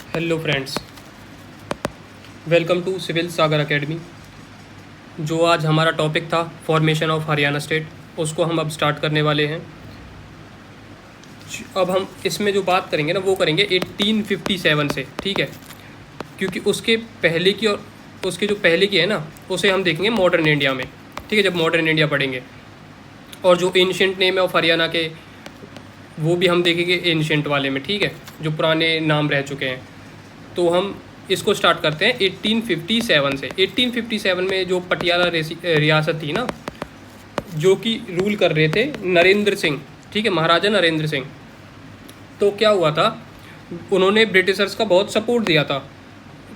Hello friends, welcome to civil Sagar academy. जो आज हमारा टॉपिक था फॉर्मेशन ऑफ हरियाणा स्टेट, उसको हम अब स्टार्ट करने वाले हैं। अब हम इसमें जो बात करेंगे ना वो करेंगे 1857 से, ठीक है। क्योंकि उसके पहले की और उसके जो पहले की है ना उसे हम देखेंगे मॉडर्न इंडिया में, ठीक है, जब मॉडर्न इंडिया पढ़ेंगे। और जो एंशियंट नेम है ऑफ हरियाणा के वो भी हम देखेंगे एंशियंट वाले में, ठीक है, जो पुराने नाम रह चुके हैं। तो हम इसको स्टार्ट करते हैं 1857 से। 1857 में जो पटियाला रियासत थी ना, जो कि रूल कर रहे थे नरेंद्र सिंह, ठीक है, महाराजा नरेंद्र सिंह। तो क्या हुआ था, उन्होंने ब्रिटिशर्स का बहुत सपोर्ट दिया था,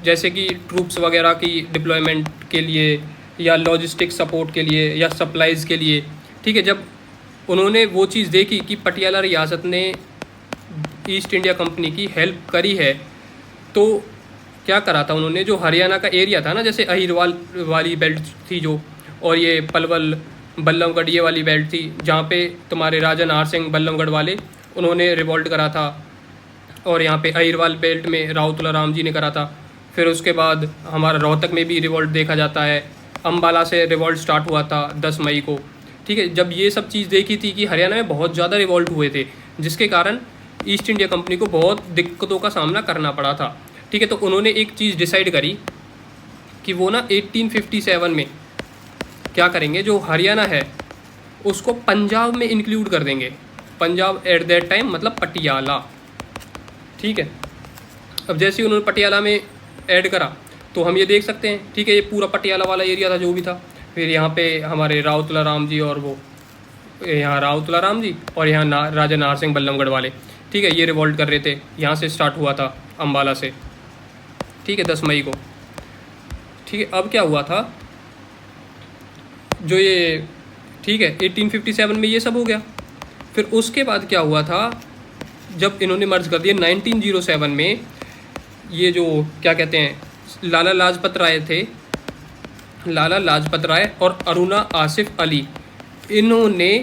जैसे कि ट्रूप्स वगैरह की डिप्लॉयमेंट के लिए या लॉजिस्टिक सपोर्ट के लिए या सप्लाइज़ के लिए, ठीक है। जब उन्होंने वो चीज़ देखी कि पटियाला रियासत ने ईस्ट इंडिया कंपनी की हेल्प करी है, तो क्या करा था उन्होंने, जो हरियाणा का एरिया था ना, जैसे अहिरवाल वाली बेल्ट थी जो, और ये पलवल बल्लभगढ़ ये वाली बेल्ट थी, जहाँ पे तुम्हारे राजा नाहर सिंह बल्लभगढ़ वाले उन्होंने रिवॉल्ट करा था। और यहाँ पे अहिरवाल बेल्ट में राव तुलाराम जी ने करा था। फिर उसके बाद हमारा रोहतक में भी रिवॉल्ट देखा जाता है। अम्बाला से रिवॉल्ट स्टार्ट हुआ था 10 मई को, ठीक है। जब ये सब चीज़ देखी थी कि हरियाणा में बहुत ज़्यादा रिवॉल्ट हुए थे, जिसके कारण ईस्ट इंडिया कंपनी को बहुत दिक्कतों का सामना करना पड़ा था, ठीक है। तो उन्होंने एक चीज़ डिसाइड करी कि वो ना 1857 में क्या करेंगे, जो हरियाणा है उसको पंजाब में इंक्लूड कर देंगे। पंजाब एट दैट टाइम मतलब पटियाला, ठीक है। अब जैसे ही उन्होंने पटियाला में ऐड करा तो हम ये देख सकते हैं, ठीक है, ये पूरा पटियाला वाला एरिया था जो भी था। फिर यहाँ पे हमारे राव तुलाराम जी और वो यहाँ राव तुलाराम जी और यहाँ राजा नाहर सिंह बल्लभगढ़ वाले, ठीक है, ये रिवॉल्ट कर रहे थे। यहाँ से स्टार्ट हुआ था अम्बाला से, ठीक है, 10 मई को, ठीक है। अब क्या हुआ था, जो ये, ठीक है, 1857 में ये सब हो गया। फिर उसके बाद क्या हुआ था, जब इन्होंने मर्ज कर दिया 1907 में, ये जो क्या कहते हैं लाला लाजपत राय थे, लाला लाजपत राय और अरुणा आसिफ अली, इन्होंने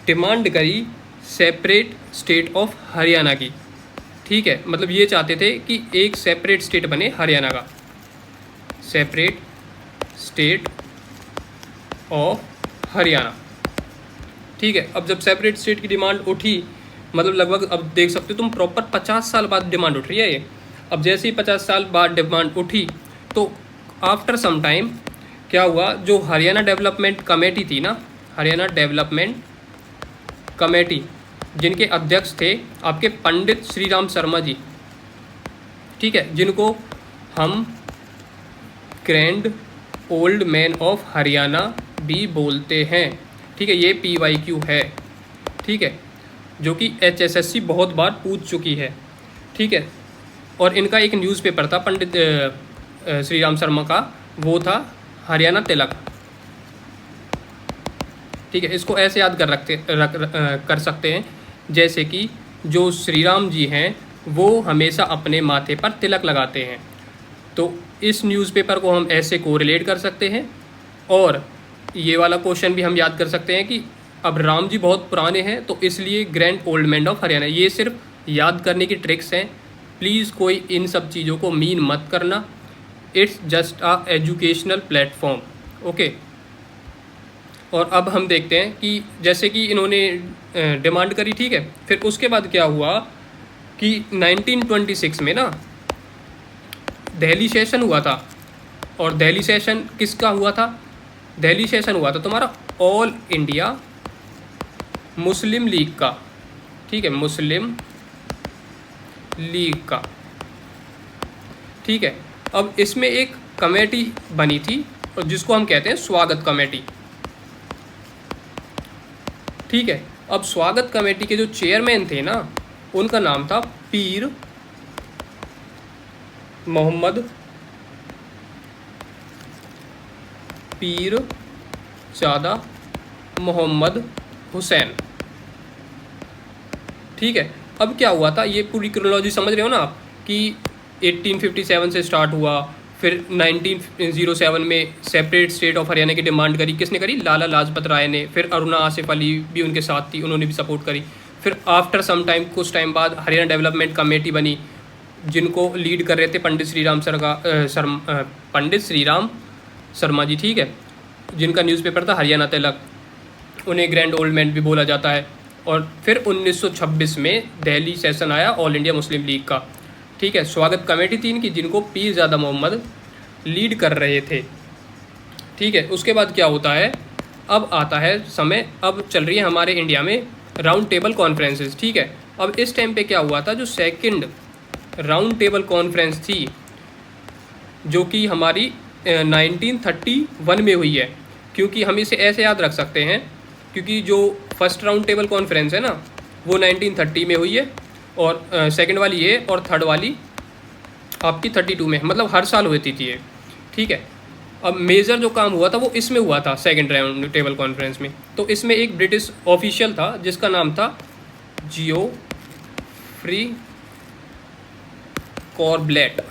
डिमांड करी सेपरेट स्टेट ऑफ हरियाणा की, ठीक है। मतलब ये चाहते थे कि एक सेपरेट स्टेट बने हरियाणा का, सेपरेट स्टेट ऑफ हरियाणा, ठीक है। अब जब सेपरेट स्टेट की डिमांड उठी, मतलब लगभग अब देख सकते हो तुम प्रॉपर 50 साल बाद डिमांड उठ रही है ये। अब जैसे ही 50 साल बाद डिमांड उठी तो आफ्टर सम टाइम क्या हुआ, जो हरियाणा डेवलपमेंट कमेटी थी ना, हरियाणा डेवलपमेंट कमेटी, जिनके अध्यक्ष थे आपके पंडित श्री राम शर्मा जी, ठीक है, जिनको हम grand old man of Haryana भी बोलते हैं, ठीक है। ये PYQ है, ठीक है, जो कि HSSC बहुत बार पूछ चुकी है, ठीक है। और इनका एक न्यूज़पेपर था पंडित श्री राम शर्मा का, वो था हरियाणा तिलक, ठीक है। इसको ऐसे याद कर सकते हैं जैसे कि जो श्री राम जी हैं वो हमेशा अपने माथे पर तिलक लगाते हैं, तो इस न्यूज़पेपर को हम ऐसे कोरिलेट कर सकते हैं। और ये वाला क्वेश्चन भी हम याद कर सकते हैं कि अब राम जी बहुत पुराने हैं तो इसलिए grand old man of Haryana. ये सिर्फ याद करने की ट्रिक्स हैं, प्लीज़ कोई इन सब चीज़ों को मीन मत करना। It's just a educational platform, okay. और अब हम देखते हैं कि जैसे कि इन्होंने डिमांड करी, ठीक है। फिर उसके बाद क्या हुआ कि 1926 में ना दिल्ली सेशन हुआ था। और दिल्ली सेशन किसका हुआ था, दिल्ली सेशन हुआ था तुम्हारा ऑल इंडिया मुस्लिम लीग का, ठीक है, मुस्लिम लीग का, ठीक है। अब इसमें एक कमेटी बनी थी और जिसको हम कहते हैं स्वागत कमेटी, ठीक है। अब स्वागत कमेटी के जो चेयरमैन थे ना, उनका नाम था पीर मोहम्मद पीर ज़ादा मोहम्मद हुसैन, ठीक है। अब क्या हुआ था, ये पूरी क्रोनोलॉजी समझ रहे हो ना आप, कि 1857 से स्टार्ट हुआ, फिर 1907 में सेपरेट स्टेट ऑफ हरियाणा की डिमांड करी, किसने करी, लाला लाजपत राय ने। फिर अरुणा आसिफ अली भी उनके साथ थी, उन्होंने भी सपोर्ट करी। फिर आफ्टर सम टाइम, कुछ टाइम बाद हरियाणा डेवलपमेंट कमेटी बनी, जिनको लीड कर रहे थे पंडित श्री राम शर्मा जी, ठीक है, जिनका न्यूज़पेपर था हरियाणा तिलक, उन्हें ग्रैंड ओल्ड मैन भी बोला जाता है। और फिर 1926 में दिल्ली सेशन आया ऑल इंडिया मुस्लिम लीग का, ठीक है। स्वागत कमेटी थी इनकी, जिनको पीरजादा मोहम्मद लीड कर रहे थे, ठीक है। उसके बाद क्या होता है, अब आता है समय, अब चल रही है हमारे इंडिया में राउंड टेबल कॉन्फ्रेंसेस, ठीक है। अब इस टाइम पे क्या हुआ था, जो सेकंड राउंड टेबल कॉन्फ्रेंस थी, जो कि हमारी 1931 में हुई है, क्योंकि हम इसे ऐसे याद रख सकते हैं, क्योंकि जो फर्स्ट राउंड टेबल कॉन्फ्रेंस है ना, वो 1930 में हुई है, और सेकंड वाली ये, और थर्ड वाली आपकी 32 में, मतलब हर साल होती थी ये, ठीक है। अब मेजर जो काम हुआ था वो इसमें हुआ था, सेकंड राउंड टेबल कॉन्फ्रेंस में। तो इसमें एक ब्रिटिश ऑफिशियल था जिसका नाम था जियोफ्री कॉर्बलेट,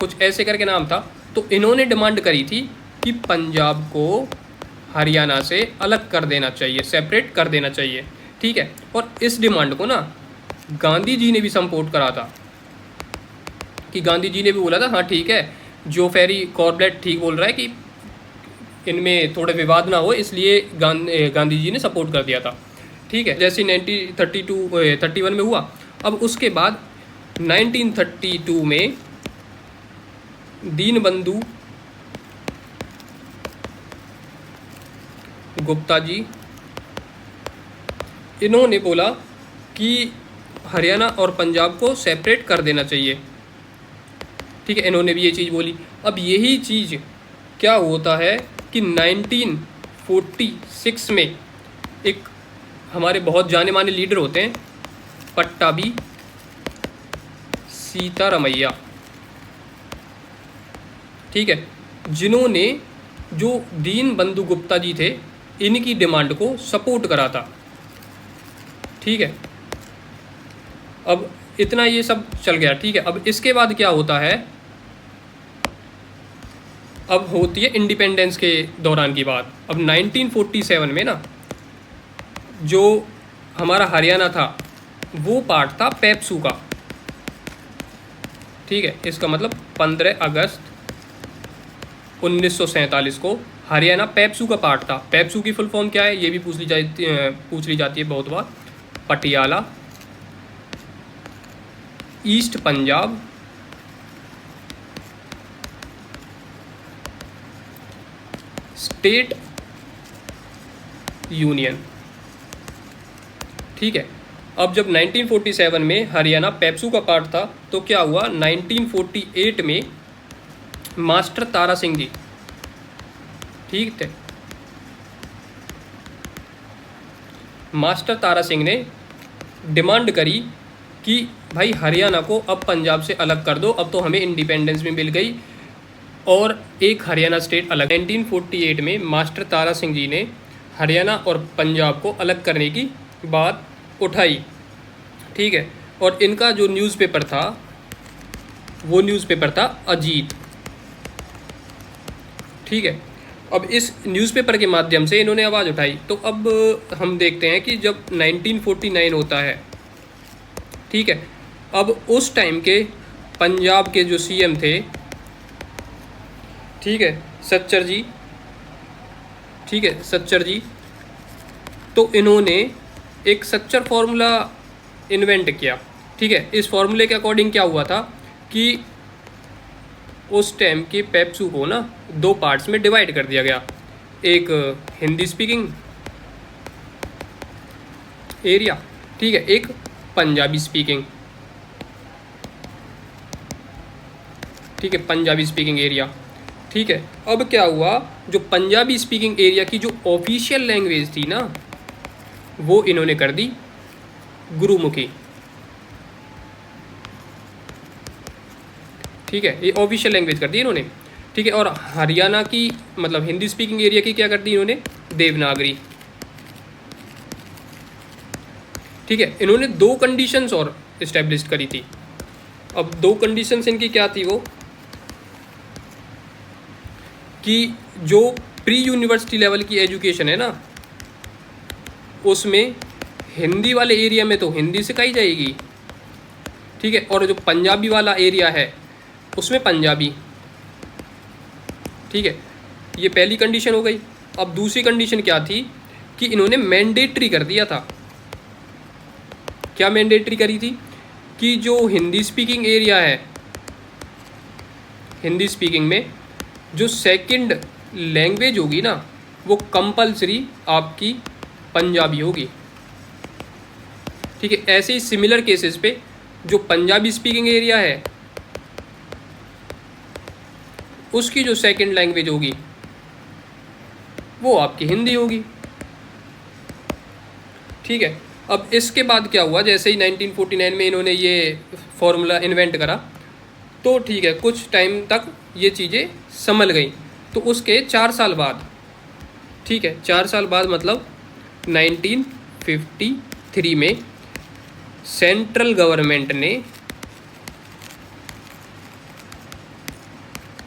कुछ ऐसे करके नाम था। तो इन्होंने डिमांड करी थी कि पंजाब को हरियाणा से अलग कर देना चाहिए, सेपरेट कर देना चाहिए, ठीक है। और इस डिमांड को ना गांधी जी ने भी सपोर्ट करा था, कि गांधी जी ने भी बोला था हाँ ठीक है, जोफेरी कॉर्बलेट ठीक बोल रहा है कि इनमें थोड़े विवाद ना हो, इसलिए गांधी जी ने सपोर्ट कर दिया था, ठीक है। जैसे 1931 में हुआ। अब उसके बाद 1932 में दीनबंधु गुप्ता जी, इन्होंने बोला कि हरियाणा और पंजाब को सेपरेट कर देना चाहिए, ठीक है। इन्होंने भी ये चीज़ बोली। अब यही चीज़ क्या होता है कि 1946 में एक हमारे बहुत जाने माने लीडर होते हैं पट्टाभी सीतारमैया, ठीक है, जिन्होंने जो दीनबंधु गुप्ता जी थे इनकी डिमांड को सपोर्ट करा था, ठीक है। अब इतना ये सब चल गया, ठीक है। अब इसके बाद क्या होता है, अब होती है इंडिपेंडेंस के दौरान की बात। अब 1947 में ना जो हमारा हरियाणा था वो पार्ट था पेप्सू का, ठीक है। इसका मतलब 15 अगस्त 1947 को हरियाणा पेप्सू का पार्ट था। पेप्सू की फुल फॉर्म क्या है ये भी पूछ ली जाती है बहुत बार। Patiala east Punjab state union, ठीक है। अब जब 1947 में हरियाणा पेप्सू का पार्ट था तो क्या हुआ, 1948 में मास्टर तारा सिंह जी, ठीक थे, मास्टर तारा सिंह ने डिमांड करी कि भाई हरियाणा को अब पंजाब से अलग कर दो, अब तो हमें इंडिपेंडेंस भी मिल गई और एक हरियाणा स्टेट अलग। 1948 में मास्टर तारा सिंह जी ने हरियाणा और पंजाब को अलग करने की बात उठाई, ठीक है। और इनका जो न्यूज़पेपर था वो न्यूज़पेपर था अजीत, ठीक है। अब इस न्यूज़पेपर के माध्यम से इन्होंने आवाज़ उठाई। तो अब हम देखते हैं कि जब 1949 होता है, ठीक है, अब उस टाइम के पंजाब के जो सीएम थे, ठीक है, सच्चर जी, ठीक है, सच्चर जी, तो इन्होंने एक सच्चर फॉर्मूला इन्वेंट किया, ठीक है। इस फॉर्मूले के अकॉर्डिंग क्या हुआ था कि उस टाइम के पेप्सू को ना दो पार्ट्स में डिवाइड कर दिया गया, एक हिंदी स्पीकिंग एरिया, ठीक है, एक पंजाबी स्पीकिंग, ठीक है, पंजाबी स्पीकिंग एरिया, ठीक है। अब क्या हुआ, जो पंजाबी स्पीकिंग एरिया की जो ऑफिशियल लैंग्वेज थी ना वो इन्होंने कर दी गुरुमुखी, ठीक है, ये ऑफिशियल लैंग्वेज कर दी इन्होंने, ठीक है। और हरियाणा की मतलब हिंदी स्पीकिंग एरिया की क्या कर दी इन्होंने, देवनागरी, ठीक है। इन्होंने दो कंडीशंस और इस्टेब्लिश करी थी। अब दो कंडीशंस इनकी क्या थी, वो कि जो प्री यूनिवर्सिटी लेवल की एजुकेशन है ना उसमें हिंदी वाले एरिया में तो हिंदी सिखाई जाएगी, ठीक है, और जो पंजाबी वाला एरिया है उसमें पंजाबी, ठीक है। ये पहली कंडीशन हो गई। अब दूसरी कंडीशन क्या थी कि इन्होंने मैंडेटरी कर दिया था। क्या मैंडेटरी करी थी कि जो हिंदी स्पीकिंग एरिया है, हिंदी स्पीकिंग में जो सेकंड लैंग्वेज होगी ना, वो कंपलसरी आपकी पंजाबी होगी, ठीक है। ऐसे ही सिमिलर केसेस पे जो पंजाबी स्पीकिंग एरिया है उसकी जो सेकंड लैंग्वेज होगी वो आपकी हिंदी होगी, ठीक है। अब इसके बाद क्या हुआ, जैसे ही 1949 में इन्होंने ये फॉर्मूला इन्वेंट करा तो ठीक है, कुछ टाइम तक ये चीज़ें संभल गई। तो उसके 4 साल बाद, ठीक है, 4 साल बाद मतलब 1953 में सेंट्रल गवर्नमेंट ने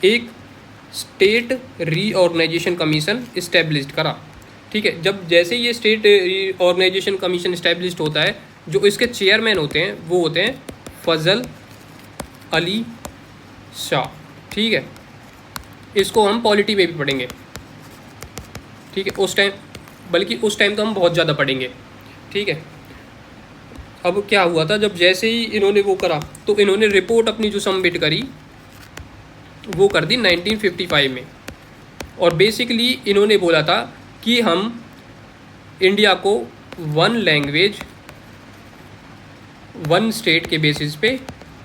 एक स्टेट रीऑर्गेनाइजेशन कमीशन इस्टेब्लिश करा, ठीक है। जब जैसे ये स्टेट रीऑर्गेनाइजेशन कमीशन इस्टेब्लिश होता है, जो इसके चेयरमैन होते हैं वो होते हैं फजल अली शाह, ठीक है। इसको हम पॉलिटी में भी पढ़ेंगे, ठीक है, उस टाइम, बल्कि उस टाइम तो हम बहुत ज़्यादा पढ़ेंगे, ठीक है। अब क्या हुआ था, जब जैसे ही इन्होंने वो करा तो इन्होंने रिपोर्ट अपनी जो सबमिट करी वो कर दी 1955 में। और बेसिकली इन्होंने बोला था कि हम इंडिया को 1 लैंग्वेज 1 स्टेट के बेसिस पे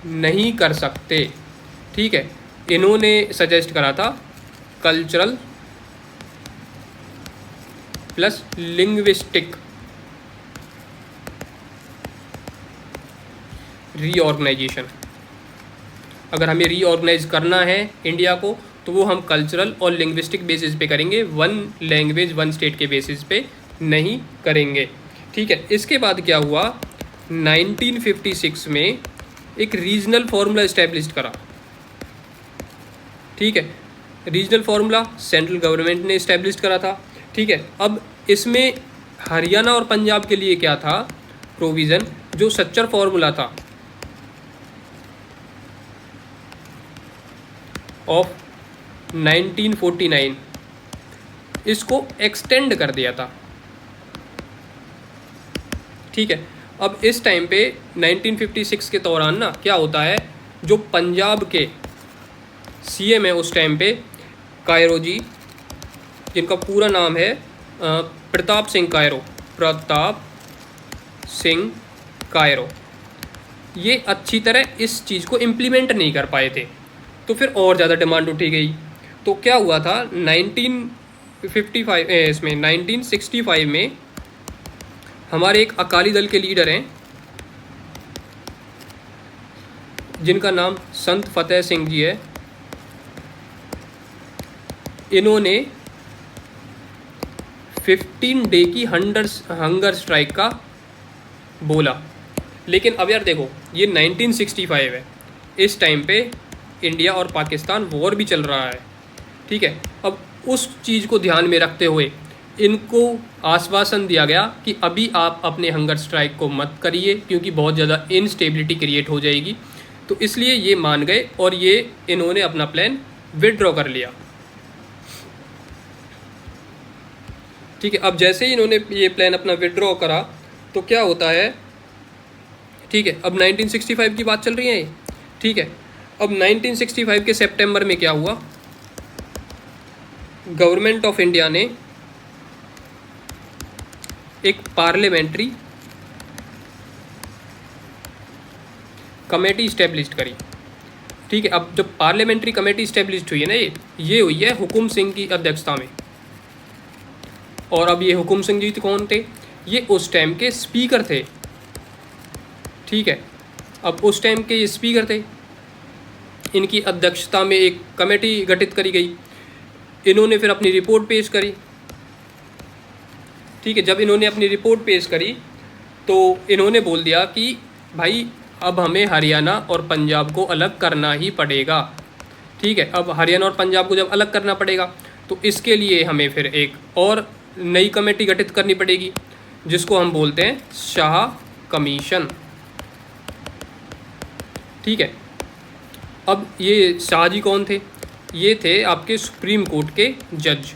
नहीं कर सकते, ठीक है। इन्होंने सजेस्ट करा था कल्चरल प्लस लिंग्विस्टिक रीऑर्गेनाइजेशन। अगर हमें रीऑर्गेनाइज करना है इंडिया को तो वो हम कल्चरल और लिंग्विस्टिक बेसिस पे करेंगे, 1 लैंग्वेज 1 स्टेट के बेसिस पे नहीं करेंगे, ठीक है। इसके बाद क्या हुआ, 1956 में एक रीजनल फार्मूला इस्टेब्लिश करा, ठीक है। रीजनल फार्मूला सेंट्रल गवर्नमेंट ने इस्टेब्लिश करा था, ठीक है। अब इसमें हरियाणा और पंजाब के लिए क्या था प्रोविज़न, जो सच्चर फार्मूला था ऑफ 1949, इसको एक्सटेंड कर दिया था, ठीक है। अब इस टाइम पे 1956 के दौरान ना क्या होता है, जो पंजाब के सीएम है उस टाइम पे कायरो जी, जिनका पूरा नाम है प्रताप सिंह कायरो, प्रताप सिंह कायरो, ये अच्छी तरह इस चीज़ को इम्प्लीमेंट नहीं कर पाए थे। तो फिर और ज़्यादा डिमांड उठी गई। तो क्या हुआ था 1965 में हमारे एक अकाली दल के लीडर हैं जिनका नाम संत फतेह सिंह जी है। इन्होंने 15 डे की हंगर स्ट्राइक का बोला। लेकिन अब यार देखो, ये 1965 है, इस टाइम पे इंडिया और पाकिस्तान वॉर भी चल रहा है, ठीक है। अब उस चीज़ को ध्यान में रखते हुए इनको आश्वासन दिया गया कि अभी आप अपने हंगर स्ट्राइक को मत करिए क्योंकि बहुत ज़्यादा इनस्टेबिलिटी क्रिएट हो जाएगी। तो इसलिए ये मान गए और ये इन्होंने अपना प्लान विड्रॉ कर लिया, ठीक है। अब जैसे ही इन्होंने ये प्लान अपना विड्रॉ करा तो क्या होता है, ठीक है। अब 1965 की बात चल रही है, ठीक है। अब 1965 के सितंबर में क्या हुआ, गवर्नमेंट ऑफ इंडिया ने एक पार्लियामेंट्री कमेटी इस्टेब्लिश करी, ठीक है। अब जब पार्लियामेंट्री कमेटी इस्टेब्लिश हुई है ना, ये हुई है हुकुम सिंह की अध्यक्षता में। और अब ये हुकुम सिंह जी कौन थे, ये उस टाइम के स्पीकर थे, ठीक है। अब उस टाइम के ये स्पीकर थे, इनकी अध्यक्षता में एक कमेटी गठित करी गई। इन्होंने फिर अपनी रिपोर्ट पेश करी, ठीक है। जब इन्होंने अपनी रिपोर्ट पेश करी तो इन्होंने बोल दिया कि भाई अब हमें हरियाणा और पंजाब को अलग करना ही पड़ेगा, ठीक है। अब हरियाणा और पंजाब को जब अलग करना पड़ेगा तो इसके लिए हमें फिर एक और नई कमेटी गठित करनी पड़ेगी जिसको हम बोलते हैं शाह कमीशन, ठीक है। अब ये शाहजी कौन थे? ये थे आपके सुप्रीम कोर्ट के जज।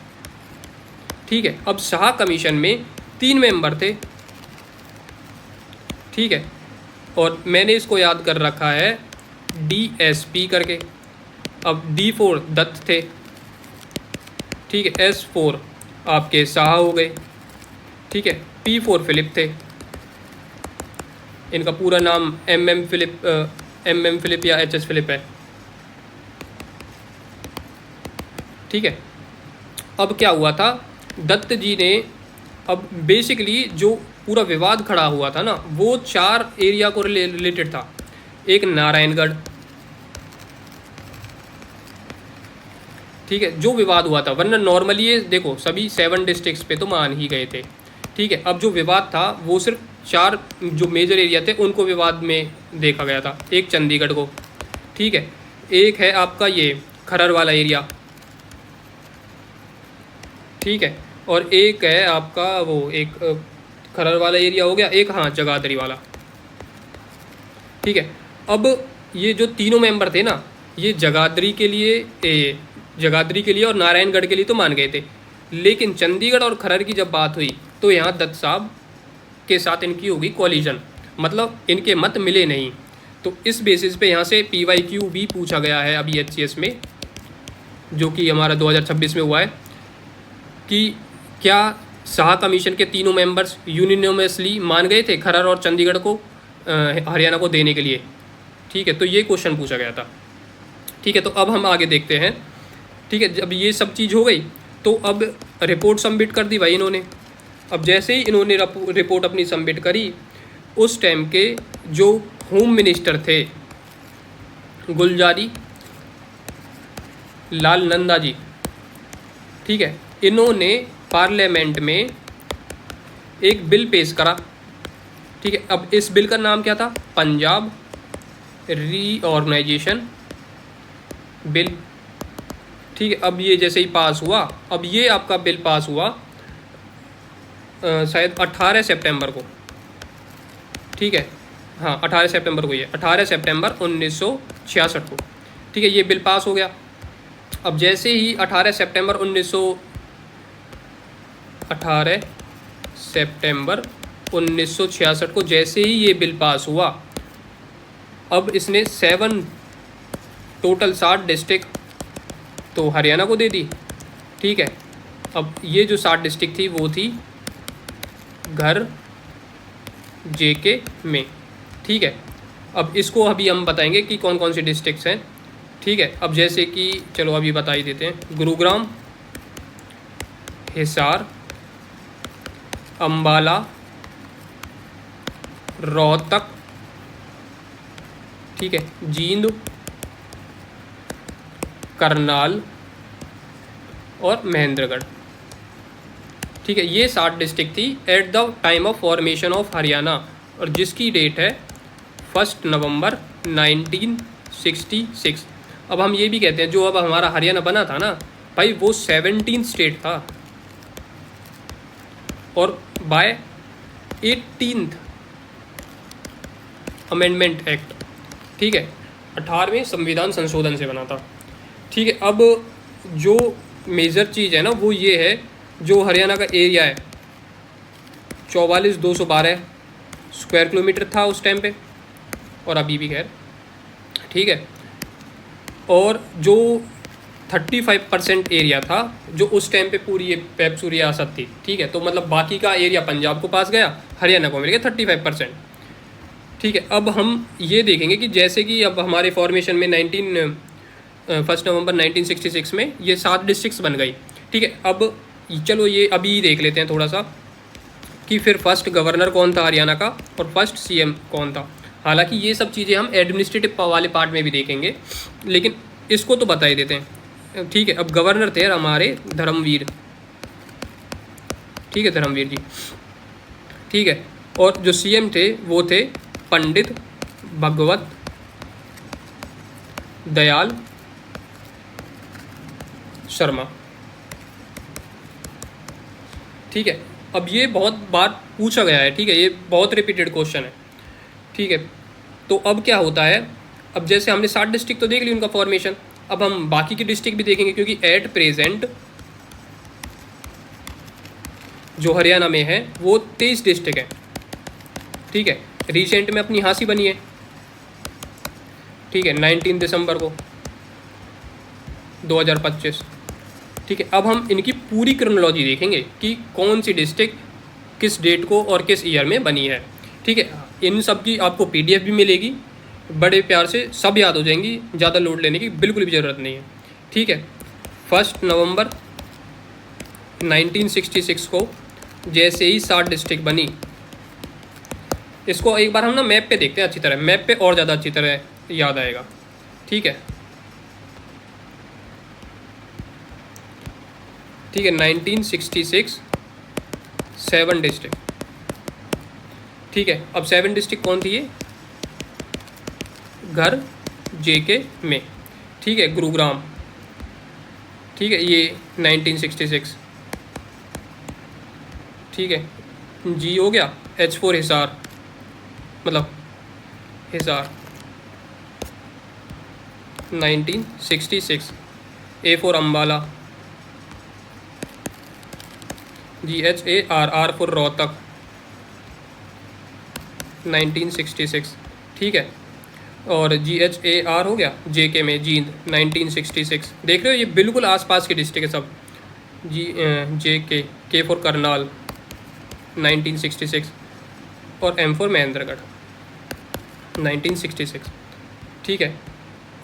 ठीक है। अब शाह कमीशन में 3 मेंबर थे। ठीक है। और मैंने इसको याद कर रखा है DSP करके। अब D4 दत्त थे। ठीक है। S4 आपके शाह हो गए। ठीक है। P4 फिलिप थे। इनका पूरा नाम MM फिलिप या HS फिलिप है। ठीक है। अब क्या हुआ था, दत्त जी ने, अब बेसिकली जो पूरा विवाद खड़ा हुआ था ना, वो 4 एरिया को रिलेटेड था। एक नारायणगढ़, ठीक है, जो विवाद हुआ था, वरना नॉर्मली ये देखो सभी 7 डिस्ट्रिक्ट्स पे तो मान ही गए थे। ठीक है। अब जो विवाद था वो सिर्फ 4 जो मेजर एरिया थे उनको विवाद में देखा गया था। एक चंडीगढ़ को, ठीक है, एक है आपका ये खरर वाला एरिया, ठीक है, और एक है आपका वो एक खरर वाला एरिया हो गया, एक हाँ जगाधरी वाला। ठीक है। अब ये जो तीनों मेंबर थे ना, ये जगाधरी के लिए और नारायणगढ़ के लिए तो मान गए थे, लेकिन चंडीगढ़ और खरर की जब बात हुई तो यहाँ दत्त साहब के साथ इनकी होगी कॉलिजन, मतलब इनके मत मिले नहीं। तो इस बेसिस पे यहाँ से PYQ भी पूछा गया है अभी HCS में, जो कि हमारा 2026 में हुआ है, कि क्या शाह कमीशन के तीनों मेंबर्स यूनिनोमसली मान गए थे खरर और चंडीगढ़ को हरियाणा को देने के लिए। ठीक है। तो ये क्वेश्चन पूछा गया था। ठीक है। तो अब हम आगे देखते हैं। ठीक है। जब ये सब चीज़ हो गई तो अब रिपोर्ट सबमिट कर दी भाई इन्होंने। अब जैसे ही इन्होंने रिपोर्ट अपनी सबमिट करी, उस टाइम के जो होम मिनिस्टर थे गुलजारी लाल नंदा जी, ठीक है, इन्होंने पार्लियामेंट में एक बिल पेश करा। ठीक है। अब इस बिल का नाम क्या था? Punjab reorganisation bill. ठीक है। अब ये जैसे ही पास हुआ, अब ये आपका बिल पास हुआ शायद 18 सितंबर को। ठीक है। हाँ 18 सितंबर को, ये 18 सितंबर 1966 को। ठीक है। ये बिल पास हो गया। अब जैसे ही 18 सितंबर 1966 को जैसे ही ये बिल पास हुआ, अब इसने 7 डिस्ट्रिक्ट तो हरियाणा को दे दी। ठीक है। अब ये जो 7 डिस्ट्रिक्ट थी वो थी घर JK में। ठीक है। अब इसको अभी हम बताएंगे कि कौन कौन सी डिस्ट्रिक्ट्स हैं। ठीक है। अब जैसे कि चलो अभी बता ही देते हैं, गुरुग्राम, हिसार, अंबाला, रोहतक, ठीक है, जींद, करनाल और महेंद्रगढ़। ठीक है। ये 7 डिस्ट्रिक्ट थी at the time of formation of Haryana, और जिसकी डेट है 1 नवंबर 1966। अब हम ये भी कहते हैं जो अब हमारा हरियाणा बना था ना भाई, वो 17 स्टेट था, और बाय 18th अमेंडमेंट एक्ट, ठीक है, 18वें संविधान संशोधन से बना था। ठीक है। अब जो मेजर चीज़ है ना वो ये है, जो हरियाणा का एरिया है 44,212 स्क्वायर किलोमीटर था उस टाइम पे, और अभी भी खैर। ठीक है। और जो 35% एरिया था जो उस टाइम पे पूरी ये पेप्सू रियासत थी। ठीक है। तो मतलब बाकी का एरिया पंजाब को पास गया, हरियाणा को मिल गया 35%। ठीक है। अब हम ये देखेंगे कि जैसे कि अब हमारे फॉर्मेशन में 1 नवंबर 1966 में ये 7 डिस्ट्रिक्ट्स बन गई। ठीक है। अब चलो ये अभी देख लेते हैं थोड़ा सा कि फिर फर्स्ट गवर्नर कौन था हरियाणा का और फर्स्ट CM कौन था। हालांकि ये सब चीज़ें हम एडमिनिस्ट्रेटिव वाले पार्ट में भी देखेंगे, लेकिन इसको तो बता ही देते हैं। ठीक है। अब गवर्नर थे हमारे धर्मवीर, ठीक है, धर्मवीर जी। ठीक है। और जो CM थे वो थे पंडित भगवत दयाल शर्मा। ठीक है। अब ये बहुत बार पूछा गया है। ठीक है। ये बहुत रिपीटेड क्वेश्चन है। ठीक है। तो अब क्या होता है अब जैसे हमने 7 डिस्ट्रिक्ट तो देख ली उनका फॉर्मेशन, अब हम बाकी की डिस्ट्रिक्ट भी देखेंगे, क्योंकि एट प्रेजेंट जो हरियाणा में है वो 23 डिस्ट्रिक्ट है। ठीक है, रिसेंट में अपनी हाँसी बनी है, ठीक है, 19 दिसंबर को 2025। ठीक है, अब हम इनकी पूरी क्रोनोलॉजी देखेंगे कि कौन सी डिस्ट्रिक्ट किस डेट को और किस ईयर में बनी है। ठीक है, इन सब की आपको PDF भी मिलेगी, बड़े प्यार से सब याद हो जाएंगी, ज़्यादा लोड लेने की बिल्कुल भी ज़रूरत नहीं है। ठीक है, 1 नवंबर 1966 को जैसे ही 7 डिस्ट्रिक्ट बनी, इसको एक बार हम ना मैप पे देखते हैं अच्छी तरह, मैप पे और ज़्यादा अच्छी तरह याद आएगा। ठीक है, ठीक है, 1966 7 डिस्ट्रिक्ट। ठीक है, अब 7 डिस्ट्रिक्ट कौन थी ये? घर JK में, ठीक है, गुरुग्राम, ठीक है, ये 1966। ठीक है, G हो गया, H4 हिसार, मतलब Hisar 1966, A4 Ambala, GHAR, R for Rohtak 1966। ठीक है, और GHAR हो गया JK में जींद 1966। देख रहे हो ये बिल्कुल आसपास के डिस्ट्रिक्ट है सब। JK, K फॉर करनाल 1966, और M फॉर महेंद्रगढ़ 1966। ठीक है,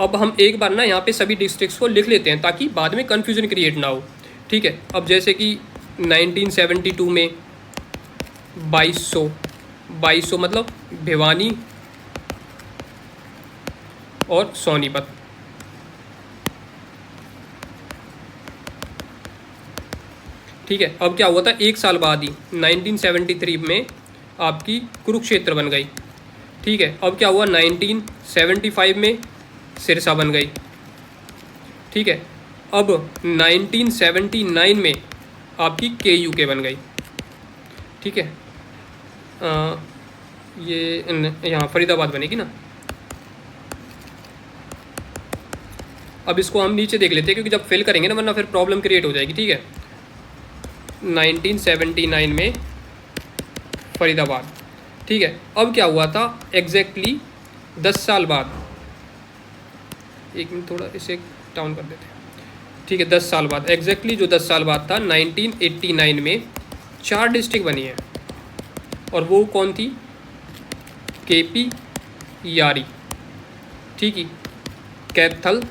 अब हम एक बार ना यहाँ पे सभी डिस्ट्रिक्ट्स को लिख लेते हैं ताकि बाद में कन्फ्यूजन क्रिएट ना हो। ठीक है, अब जैसे कि 1972 में 2200 मतलब भिवानी और सोनीपत। ठीक है, अब क्या हुआ था, एक साल बाद ही 1973 में आपकी कुरुक्षेत्र बन गई। ठीक है, अब क्या हुआ, 1975 में सिरसा बन गई। ठीक है, अब 1979 में आपकी KUK बन गई। ठीक है, ये यहाँ फरीदाबाद बनेगी ना। अब इसको हम नीचे देख लेते हैं क्योंकि जब फिल करेंगे ना वरना फिर प्रॉब्लम क्रिएट हो जाएगी। ठीक है, 1979 में फरीदाबाद। ठीक है, अब क्या हुआ था एग्जैक्टली 10 साल बाद, एक मिनट थोड़ा इसे डाउन कर देते हैं। ठीक है, 10 साल बाद एग्जैक्टली जो 10 साल बाद था 1989 में 4 डिस्ट्रिक्ट बनी है, और वो कौन थी, KP यारी, ठीक है, कैथल,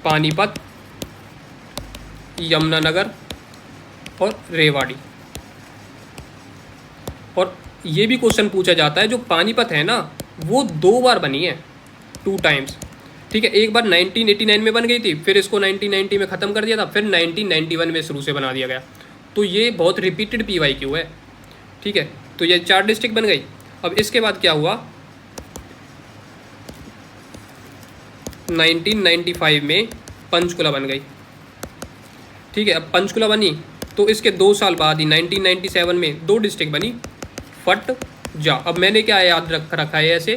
पानीपत, यमुनानगर और रेवाड़ी। और ये भी क्वेश्चन पूछा जाता है जो पानीपत है ना वो 2 बार बनी है, 2 टाइम्स। ठीक है, एक बार 1989 में बन गई थी, फिर इसको 1990 में ख़त्म कर दिया था, फिर 1991 में शुरू से बना दिया गया। तो ये बहुत रिपीटेड PYQ है। ठीक है, तो ये 4 डिस्ट्रिक्ट बन गई। अब इसके बाद क्या हुआ, 1995 में पंचकुला बन गई। ठीक है, अब पंचकुला बनी तो इसके 2 साल बाद ही 1997 में 2 डिस्ट्रिक्ट बनी, फट जा। अब मैंने क्या याद रखा है ऐसे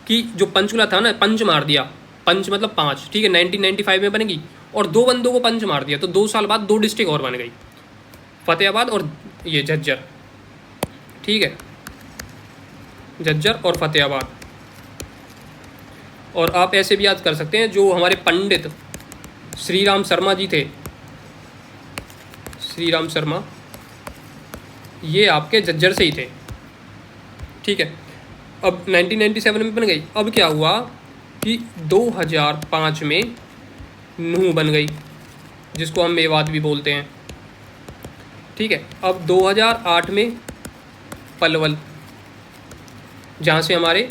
कि जो पंचकुला था ना, पंच मार दिया, पंच मतलब 5। ठीक है, 1995 में बनेगी और 2 बंदों को पंच मार दिया, तो 2 साल बाद 2 डिस्ट्रिक्ट और बन गई, फतेहाबाद और ये झज्जर। ठीक है, झज्जर और फतेहाबाद। और आप ऐसे भी याद कर सकते हैं, जो हमारे पंडित श्रीराम शर्मा जी थे, श्रीराम शर्मा, ये आपके झज्जर से ही थे। ठीक है, अब 1997 में बन गई। अब क्या हुआ कि 2005 में नूह बन गई, जिसको हम मेवात भी बोलते हैं। ठीक है, अब 2008 में पलवल, जहाँ से हमारे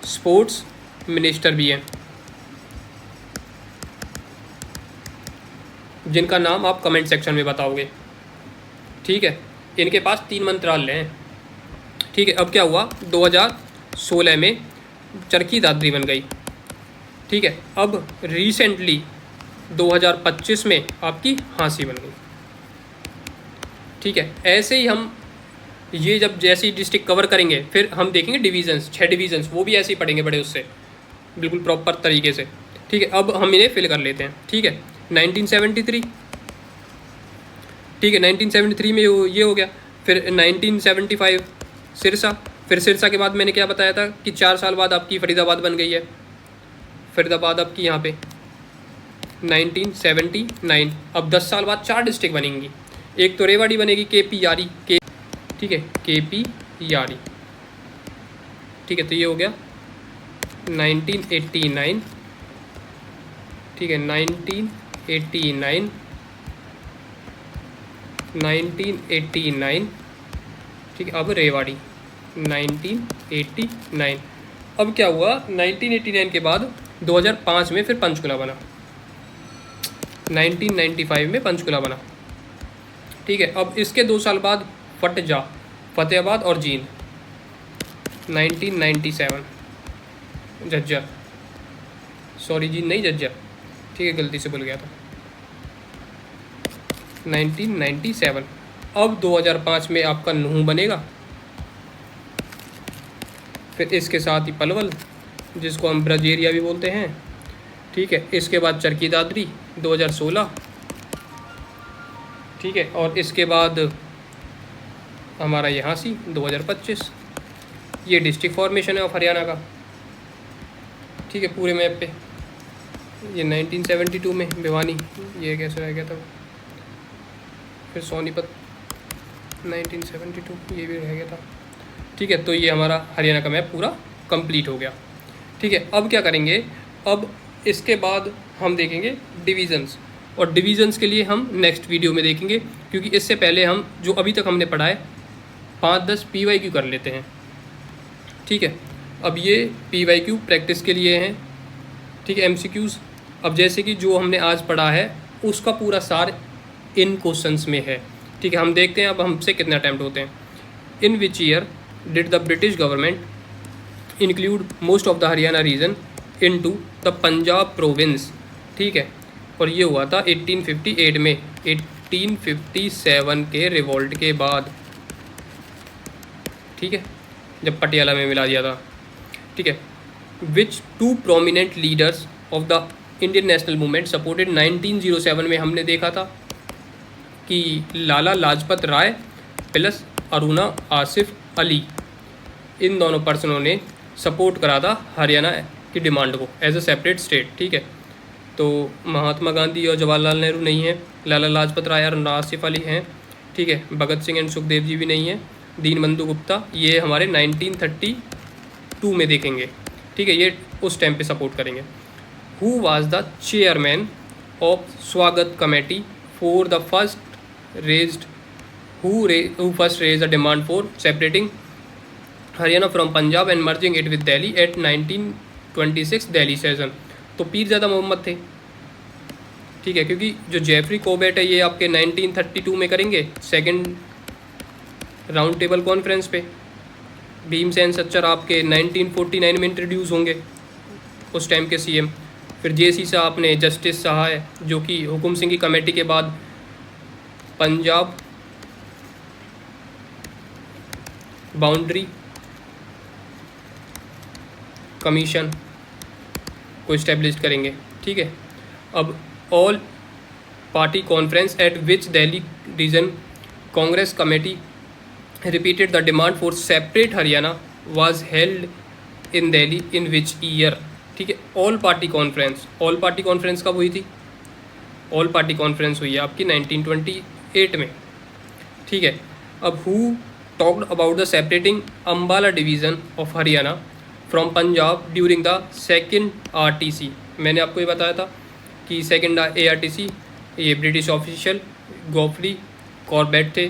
स्पोर्ट्स मिनिस्टर भी हैं, जिनका नाम आप कमेंट सेक्शन में बताओगे। ठीक है, इनके पास 3 मंत्रालय हैं। ठीक है, अब क्या हुआ, 2016 में चरखी दादरी बन गई। ठीक है, अब रिसेंटली 2025 में आपकी हाँसी बन गई। ठीक है, ऐसे ही हम ये जब जैसे ही डिस्ट्रिक्ट कवर करेंगे फिर हम देखेंगे डिवीजन्स, 6 डिवीजन्स, वो भी ऐसे ही पढ़ेंगे बड़े उससे बिल्कुल प्रॉपर तरीके से। ठीक है, अब हम इन्हें फिल कर लेते हैं। ठीक है, 1973, ठीक है 1973 में ये हो गया। फिर 1975 सिरसा, फिर सिरसा के बाद मैंने क्या बताया था कि 4 साल बाद आपकी फरीदाबाद बन गई है। फरीदाबाद आपकी यहाँ पे 1979। अब 10 साल बाद 4 डिस्ट्रिक्ट बनेंगी। एक तो रेवाड़ी बनेगी, KP यारी के, ठीक है KP यारी। ठीक है, तो ये हो गया 1989। ठीक है 1989। ठीक है, अब रेवाड़ी 1989। अब क्या हुआ 1989 के बाद 2005 में फिर पंचकुला बना, 1995 में पंचकुला बना। ठीक है, अब इसके 2 साल बाद फतेहाबाद और जींद 1997। झज्जर, सॉरी जींद नहीं झज्जर, ठीक है गलती से भूल गया था, 1997। अब 2005 में आपका नूंह बनेगा, फिर इसके साथ ही पलवल जिसको हम ब्रज एरिया भी बोलते हैं। ठीक है, इसके बाद चरखी दादरी 2016। ठीक है, और इसके बाद हमारा यहाँ सी 2025। ये डिस्ट्रिक्ट फॉर्मेशन है ऑफ हरियाणा का। ठीक है, पूरे मैप पे ये 1972 में भिवानी, ये कैसे रह गया था, फिर सोनीपत 1972 ये भी रह गया था। ठीक है, तो ये हमारा हरियाणा का मैप पूरा कंप्लीट हो गया। ठीक है, अब क्या करेंगे, अब इसके बाद हम देखेंगे डिवीज़न्स, और डिवीज़न्स के लिए हम नेक्स्ट वीडियो में देखेंगे, क्योंकि इससे पहले हम जो अभी तक हमने पढ़ा है 5-10 PYQ कर लेते हैं। ठीक है, अब ये PYQ प्रैक्टिस के लिए हैं। ठीक है, MCQs। अब जैसे कि जो हमने आज पढ़ा है उसका पूरा सार इन क्वेश्चंस में है। ठीक है, हम देखते हैं अब हमसे कितने अटैम्प्ट होते हैं। In which year did the British government include most of the Haryana region into the Punjab province. ठीक है, और ये हुआ था 1858 में, 1857 के रिवॉल्ट के बाद। ठीक है, जब पटियाला में मिला दिया था। ठीक है, विच 2 prominent leaders of the Indian national movement supported 1907 में हमने देखा था कि लाला लाजपत राय प्लस अरुणा आसिफ अली, इन दोनों पर्सनों ने सपोर्ट करा था हरियाणा की डिमांड को एज अ सेपरेट स्टेट। ठीक है, तो महात्मा गांधी और जवाहरलाल नेहरू नहीं है, लाला लाजपत राय और आसिफ अली हैं। ठीक है, भगत सिंह एंड सुखदेव जी भी नहीं है, दीनबंधु गुप्ता ये हमारे 1932 में देखेंगे। ठीक है, ये उस टाइम पे सपोर्ट करेंगे। Who was the chairman of Swagat committee for the first raised who first raised the demand for separating Haryana from Punjab and merging it with Delhi at 1926 Delhi session. तो पीरजादा मोहम्मद थे। ठीक है, क्योंकि जो जेफरी कोबेट है ये आपके 1932 में करेंगे सेकंड राउंड टेबल कॉन्फ्रेंस पे। भीमसेन सच्चर आपके 1949 में इंट्रोड्यूस होंगे, उस टाइम के CM। फिर JC शाह आपने जस्टिस शाह है जो कि हुकुम सिंह की कमेटी के बाद पंजाब बाउंड्री कमीशन को इस्टेब्लिश करेंगे। ठीक है, अब all party conference at which Delhi region Congress committee repeated the demand for separate Haryana was held in Delhi in which year. ठीक है, ऑल पार्टी कॉन्फ्रेंस कब हुई थी? ऑल पार्टी कॉन्फ्रेंस हुई है आपकी 1928 में। ठीक है, अब who talked about the separating Ambala division of Haryana from Punjab during the second RTC। मैंने आपको ये बताया था कि सेकेंड ARTC ये ब्रिटिश ऑफिशियल गॉफरी कॉर्बेट थे।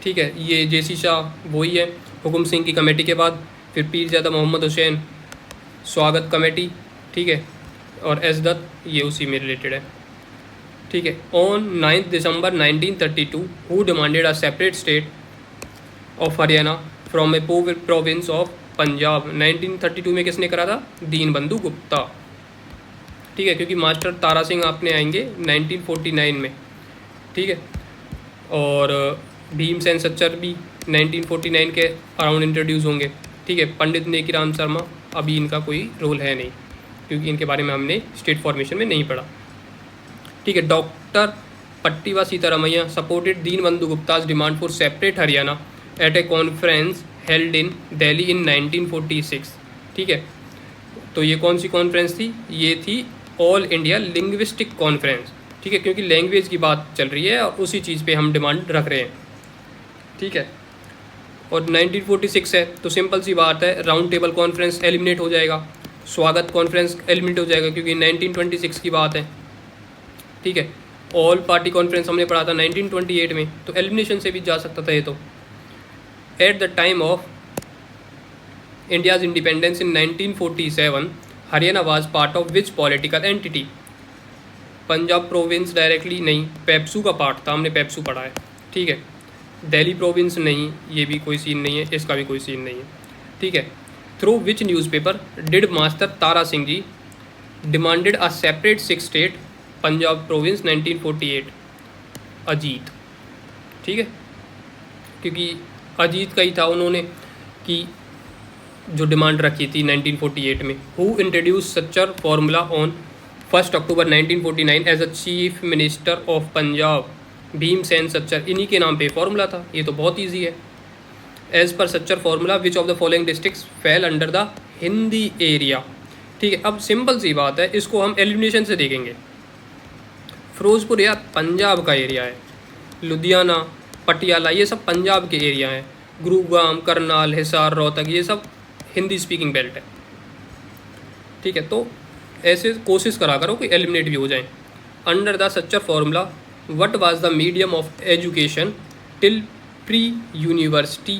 ठीक है, ये JC शाह वही है हुकुम सिंह की कमेटी के बाद। फिर पीरजादा मोहम्मद हुसैन स्वागत कमेटी। ठीक है, और एसदत ये उसी में रिलेटेड है। ठीक है, on 9 December 1932 who demanded a separate state of Haryana from A province of Punjab. 1932 में किसने करा था? दीनबंधु गुप्ता। ठीक है, क्योंकि मास्टर तारा सिंह आपने आएंगे 1949 में। ठीक है, और भीमसेन सच्चर भी 1949 के अराउंड इंट्रोड्यूस होंगे। ठीक है, पंडित नेकीराम शर्मा अभी इनका कोई रोल है नहीं, क्योंकि इनके बारे में हमने स्टेट फॉर्मेशन में नहीं पढ़ा। ठीक है, doctor Pattabhi Sitaramayya supported Deenbandhu Gupta's demand for separate Haryana at a conference held in Delhi in 1946। ठीक है, तो ये कौन सी कॉन्फ्रेंस थी? ये थी ऑल इंडिया लिंग्विस्टिक कॉन्फ्रेंस। ठीक है, क्योंकि लैंग्वेज की बात चल रही है और उसी चीज़ पे हम डिमांड रख रहे हैं। ठीक है, और 1946 है तो सिंपल सी बात है, राउंड टेबल कॉन्फ्रेंस एलिमिनेट हो जाएगा, स्वागत कॉन्फ्रेंस एलिमिनेट हो जाएगा क्योंकि 1926 की बात है। ठीक है, ऑल पार्टी कॉन्फ्रेंस हमने पढ़ा था 1928 में, तो एलिमिनेशन से भी जा सकता था ये तो। At the time of India's independence in 1947 Haryana was part of which political entity? Punjab province directly नहीं, पेप्सू का पार्ट था, हमने पेप्सू पढ़ा है। ठीक है, दिल्ली प्रोविंस नहीं, ये भी कोई सीन नहीं है, इसका भी कोई सीन नहीं है। ठीक है, through which newspaper did master Tara Singh ji demanded a separate 6 state Punjab province 1948? Ajit. ठीक है, क्योंकि अजीत का ही था उन्होंने कि जो डिमांड रखी थी 1948 में। Who introduce Sachar formula on 1 October 1949 as a chief minister of Punjab? Bhimsen Sachar, इन्हीं के नाम पे फार्मूला था। ये तो बहुत ईजी है। As per Sachar formula which of the following districts fell under the Hindi area? ठीक है, अब सिंपल सी बात है, इसको हम एलिमिनेशन से देखेंगे। फिरोजपुर यार पंजाब का एरिया है, लुधियाना, पटियाला ये सब पंजाब के एरिया हैं, गुरुग्राम, करनाल, हिसार, रोहतक ये सब हिंदी स्पीकिंग बेल्ट है। ठीक है, तो ऐसे कोशिश करा करो कि एलिमिनेट भी हो जाएं। Under the Sachar formula what was the medium of education till pre university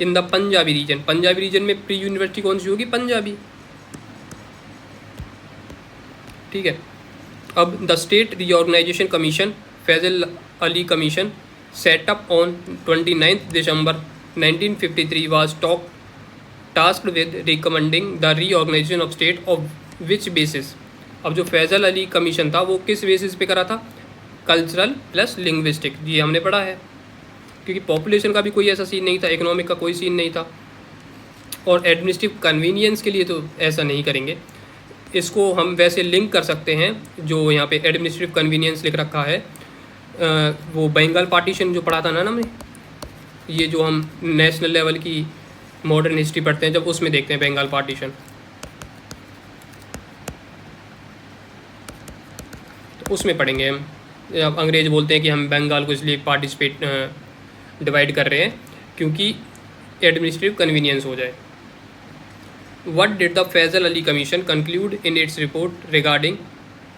in the Punjabi region? Punjabi region में प्री यूनिवर्सिटी कौन सी होगी? पंजाबी। ठीक है, अब the state reorganisation commission Faizal Ali commission set up on 29 December 1953 was tasked with recommending the reorganisation of state of which basis? अब जो Faizal Ali commission था वो किस बेसिस पे करा था? कल्चरल प्लस लिंग्विस्टिक, ये हमने पढ़ा है, क्योंकि पॉपुलेशन का भी कोई ऐसा सीन नहीं था, इकोनॉमिक का कोई सीन नहीं था, और एडमिनिस्ट्रेटिव कन्वीनियंस के लिए तो ऐसा नहीं करेंगे। इसको हम वैसे लिंक कर सकते हैं, जो यहाँ पे एडमिनिस्ट्रेटिव कन्वीनियंस लिख रखा है, वो बंगाल पार्टीशन जो पढ़ा था ना हमने, ये जो हम नेशनल लेवल की मॉडर्न हिस्ट्री पढ़ते हैं जब, उसमें देखते हैं बंगाल पार्टीशन। तो उसमें पढ़ेंगे हम। अब अंग्रेज बोलते हैं कि हम बंगाल को इसलिए डिवाइड कर रहे हैं क्योंकि एडमिनिस्ट्रेटिव कन्वीनियंस हो जाए। What did the Faizal Ali commission conclude in its report regarding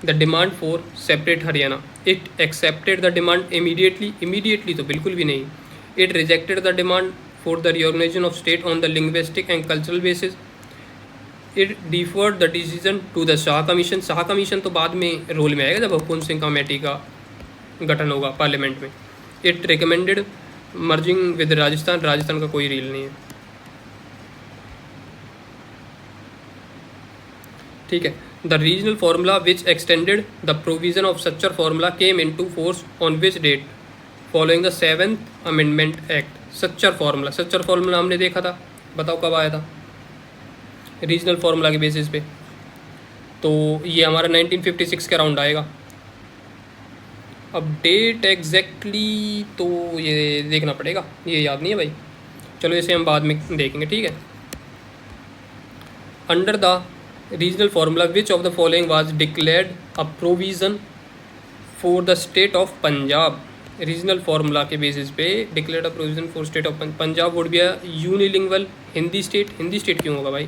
the demand for separate Haryana? It accepted the demand immediately तो बिल्कुल भी नहीं। It rejected the demand for the reorganization of state on the linguistic and cultural basis. It deferred the decision to the Shah commission. Shah commission तो बाद में role में आएगा जब हुकुम सिंह कमेटी का गठन होगा पार्लियामेंट में। It recommended merging with Rajasthan, Rajasthan का कोई रील नहीं है। ठीक है, the regional formula which extended the provision of Sachar formula came into force on which date following the 7th amendment act? Sachar formula हमने देखा था, बताओ कब आया था रीजनल फार्मूला के बेसिस पे? तो ये हमारा 1956 के अराउंड आएगा। अब डेट एग्जैक्टली तो ये देखना पड़ेगा, ये याद नहीं है भाई, चलो इसे हम बाद में देखेंगे। ठीक है, under the regional formula which of the following was declared a provision for the state of Punjab? Regional formula के बेसिस पे declared a provision for state of Punjab would be a unilingual Hindi state. Hindi state क्यों होगा भाई?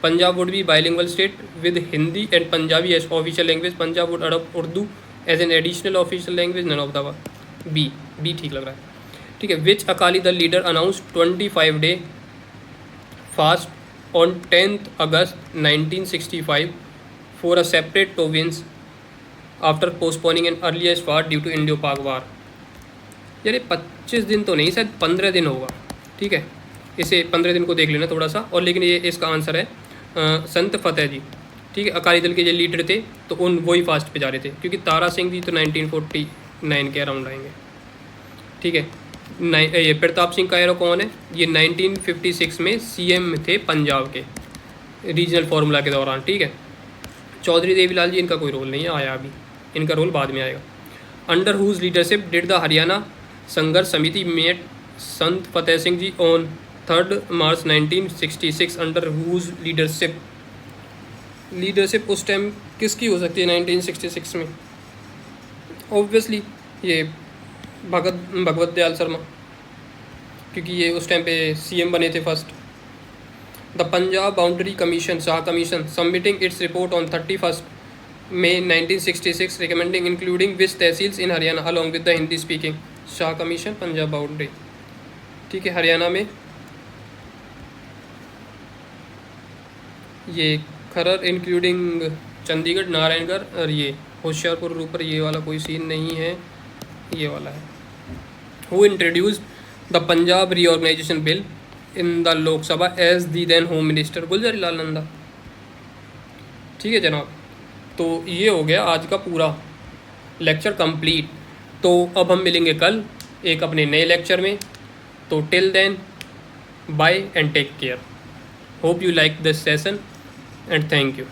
Punjab would be bilingual state with Hindi and Punjabi as official language. Punjab would adopt Urdu as an additional official language. None of the B ठीक लग रहा है। ठीक है, विच Akali Dal leader announce 25 day fast on 10th August 1965 for a separate province after postponing an earliest war due to Indo-Pak war? यार ये 25 दिन तो नहीं, शायद 15 दिन होगा। ठीक है, इसे 15 दिन को देख लेना थोड़ा सा, और लेकिन ये इसका आंसर है संत फतेह जी। ठीक है, अकाली दल के जो लीडर थे तो वही फास्ट पे जा रहे थे, क्योंकि तारा सिंह जी तो 1949 के अराउंड आएंगे। ठीक है, ये प्रताप सिंह कायरा कौन है? ये 1956 में सीएम थे पंजाब के रीजनल फार्मूला के दौरान, ठीक है। चौधरी देवीलाल जी, इनका कोई रोल नहीं है आया अभी, इनका रोल बाद में आएगा। Under whose leadership did the Haryana Sangharsh Samiti met Sant Fateh Singh ji on 3 March 1966? Under whose leadership उस टाइम किसकी हो सकती है 1966 में? ऑब्वियसली ये भगवत दयाल शर्मा, क्योंकि ये उस टाइम पे सीएम बने थे first. The Punjab boundary commission, Shah commission, submitting its report on 31 May 1966 recommending including which tehsils in Haryana along with the Hindi speaking. Shah commission, Punjab boundary, ठीक है। हरियाणा में ये खरर इंक्लूडिंग चंडीगढ़, नारायणगढ़ और ये होशियारपुर ऊपर, ये वाला कोई सीन नहीं है, ये वाला है। Who introduce the Punjab reorganisation bill in the Lok Sabha as the then home minister? Gulzarilal Nanda, ठीक है जनाब। तो ये हो गया आज का पूरा लेक्चर कंप्लीट। तो अब हम मिलेंगे कल एक अपने नए लेक्चर में। तो till then bye and take care. Hope you like this session and thank you.